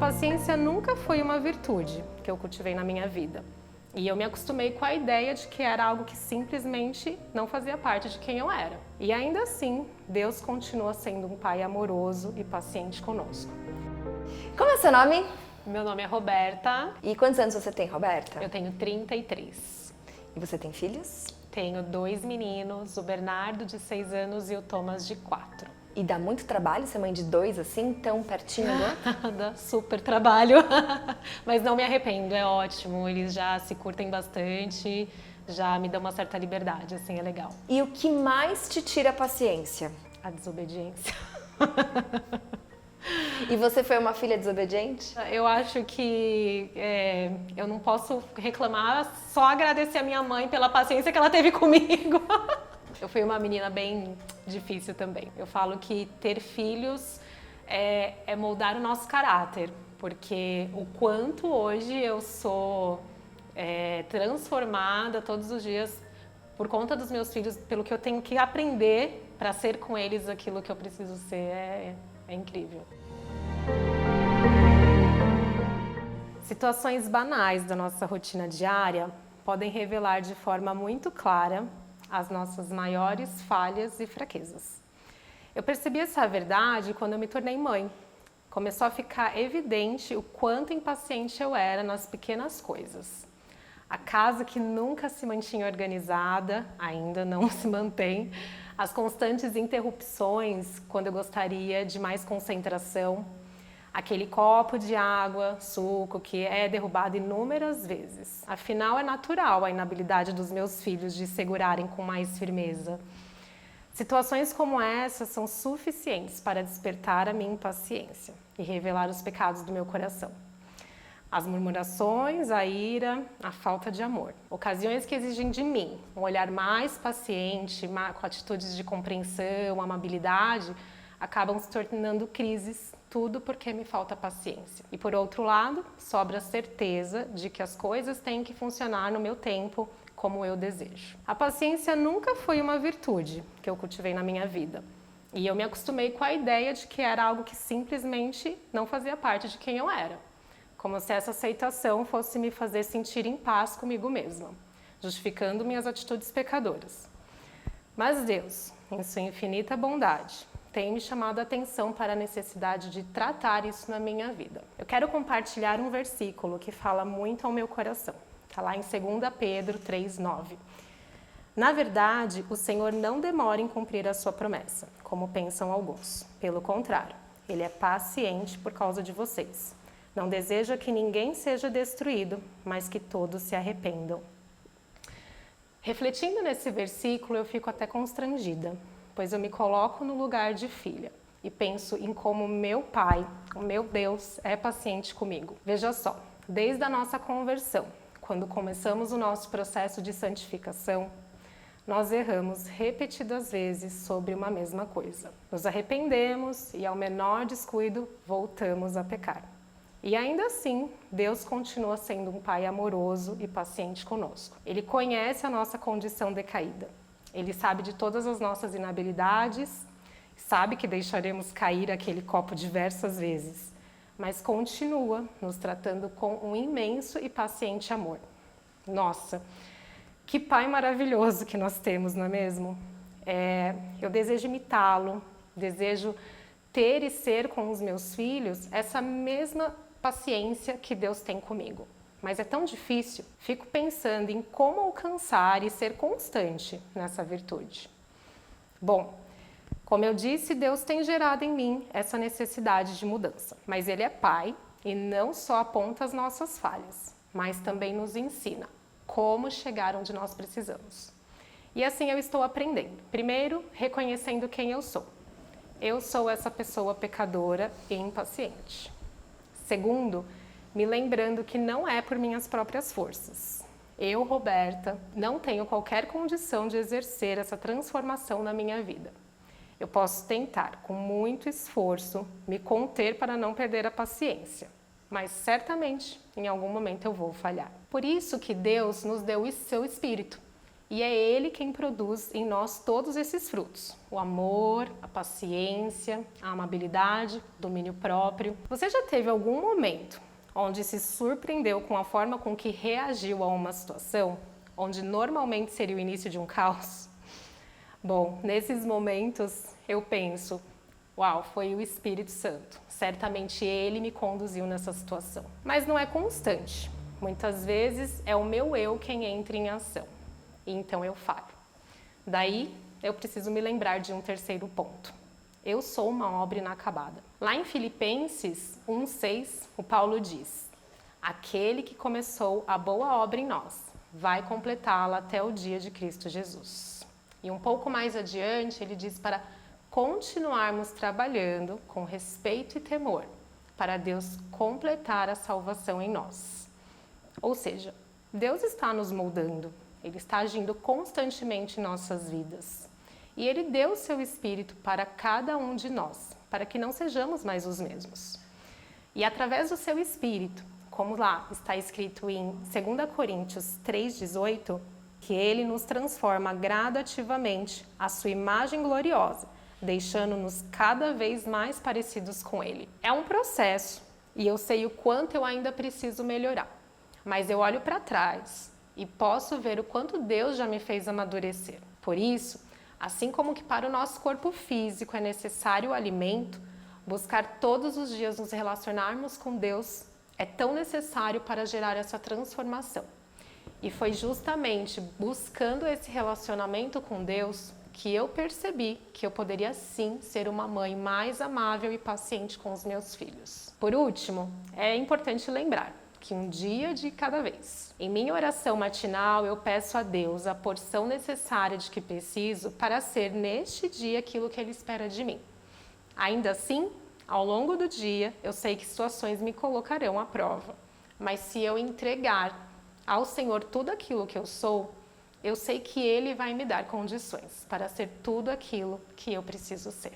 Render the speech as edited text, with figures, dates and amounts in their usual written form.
A paciência nunca foi uma virtude que eu cultivei na minha vida. E eu me acostumei com a ideia de que era algo que simplesmente não fazia parte de quem eu era. E ainda assim, Deus continua sendo um pai amoroso e paciente conosco. Como é seu nome? Meu nome é Roberta. E quantos anos você tem, Roberta? Eu tenho 33. E você tem filhos? Tenho 2 meninos, o Bernardo de 6 anos e o Thomas de 4. E dá muito trabalho ser mãe de 2 assim, tão pertinho do... Dá super trabalho, mas não me arrependo, é ótimo. Eles já se curtem bastante, já me dão uma certa liberdade, assim, é legal. E o que mais te tira a paciência? A desobediência. E você foi uma filha desobediente? Eu acho que eu não posso reclamar, só agradecer a minha mãe pela paciência que ela teve comigo. Eu fui uma menina bem difícil também. Eu falo que ter filhos é moldar o nosso caráter, porque o quanto hoje eu sou transformada todos os dias por conta dos meus filhos, pelo que eu tenho que aprender para ser com eles aquilo que eu preciso ser, é incrível. Situações banais da nossa rotina diária podem revelar de forma muito clara as nossas maiores falhas e fraquezas. Eu percebi essa verdade quando eu me tornei mãe. Começou a ficar evidente o quanto impaciente eu era nas pequenas coisas. A casa que nunca se mantinha organizada, ainda não se mantém. As constantes interrupções quando eu gostaria de mais concentração. Aquele copo de água, suco, que é derrubado inúmeras vezes. Afinal, é natural a inabilidade dos meus filhos de segurarem com mais firmeza. Situações como essa são suficientes para despertar a minha impaciência e revelar os pecados do meu coração. As murmurações, a ira, a falta de amor. Ocasiões que exigem de mim um olhar mais paciente, com atitudes de compreensão, amabilidade, acabam se tornando crises, tudo porque me falta paciência. E por outro lado, sobra a certeza de que as coisas têm que funcionar no meu tempo, como eu desejo. A paciência nunca foi uma virtude que eu cultivei na minha vida. E eu me acostumei com a ideia de que era algo que simplesmente não fazia parte de quem eu era. Como se essa aceitação fosse me fazer sentir em paz comigo mesma, justificando minhas atitudes pecadoras. Mas Deus, em sua infinita bondade, tem me chamado a atenção para a necessidade de tratar isso na minha vida. Eu quero compartilhar um versículo que fala muito ao meu coração. Está lá em 2 Pedro 3:9. Na verdade, o Senhor não demora em cumprir a sua promessa, como pensam alguns. Pelo contrário, Ele é paciente por causa de vocês. Não deseja que ninguém seja destruído, mas que todos se arrependam. Refletindo nesse versículo, eu fico até constrangida, pois eu me coloco no lugar de filha e penso em como meu pai, o meu Deus, é paciente comigo. Veja só, desde a nossa conversão, quando começamos o nosso processo de santificação, nós erramos repetidas vezes sobre uma mesma coisa. Nos arrependemos e, ao menor descuido, voltamos a pecar. E ainda assim, Deus continua sendo um pai amoroso e paciente conosco. Ele conhece a nossa condição decaída. Ele sabe de todas as nossas inabilidades, sabe que deixaremos cair aquele copo diversas vezes, mas continua nos tratando com um imenso e paciente amor. Nossa, que pai maravilhoso que nós temos, não é mesmo? Eu desejo imitá-lo, desejo ter e ser com os meus filhos essa mesma paciência que Deus tem comigo. Mas é tão difícil, fico pensando em como alcançar e ser constante nessa virtude. Bom, como eu disse, Deus tem gerado em mim essa necessidade de mudança. Mas Ele é Pai e não só aponta as nossas falhas, mas também nos ensina como chegar onde nós precisamos. E assim eu estou aprendendo. Primeiro, reconhecendo quem eu sou. Eu sou essa pessoa pecadora e impaciente. Segundo, me lembrando que não é por minhas próprias forças. Eu, Roberta, não tenho qualquer condição de exercer essa transformação na minha vida. Eu posso tentar, com muito esforço, me conter para não perder a paciência, mas certamente, em algum momento eu vou falhar. Por isso que Deus nos deu o seu Espírito, E é Ele quem produz em nós todos esses frutos. O amor, a paciência, a amabilidade, o domínio próprio. Você já teve algum momento onde se surpreendeu com a forma com que reagiu a uma situação, onde normalmente seria o início de um caos? Bom, nesses momentos eu penso, uau, foi o Espírito Santo. Certamente Ele me conduziu nessa situação. Mas não é constante. Muitas vezes é o meu eu quem entra em ação. E então eu falho. Daí eu preciso me lembrar de um terceiro ponto. Eu sou uma obra inacabada. Lá em Filipenses 1:6, o Paulo diz: aquele que começou a boa obra em nós vai completá-la até o dia de Cristo Jesus. E um pouco mais adiante ele diz para continuarmos trabalhando com respeito e temor para Deus completar a salvação em nós. Ou seja, Deus está nos moldando, Ele está agindo constantemente em nossas vidas. E Ele deu o seu Espírito para cada um de nós, para que não sejamos mais os mesmos. E através do seu Espírito, como lá está escrito em 2 Coríntios 3,18, que Ele nos transforma gradativamente à sua imagem gloriosa, deixando-nos cada vez mais parecidos com Ele. É um processo e eu sei o quanto eu ainda preciso melhorar, mas eu olho para trás e posso ver o quanto Deus já me fez amadurecer. Por isso, assim como que para o nosso corpo físico é necessário o alimento, buscar todos os dias nos relacionarmos com Deus é tão necessário para gerar essa transformação. E foi justamente buscando esse relacionamento com Deus que eu percebi que eu poderia sim ser uma mãe mais amável e paciente com os meus filhos. Por último, é importante lembrar que um dia de cada vez. Em minha oração matinal, eu peço a Deus a porção necessária de que preciso para ser neste dia aquilo que Ele espera de mim. Ainda assim, ao longo do dia, eu sei que situações me colocarão à prova, mas se eu entregar ao Senhor tudo aquilo que eu sou, eu sei que Ele vai me dar condições para ser tudo aquilo que eu preciso ser.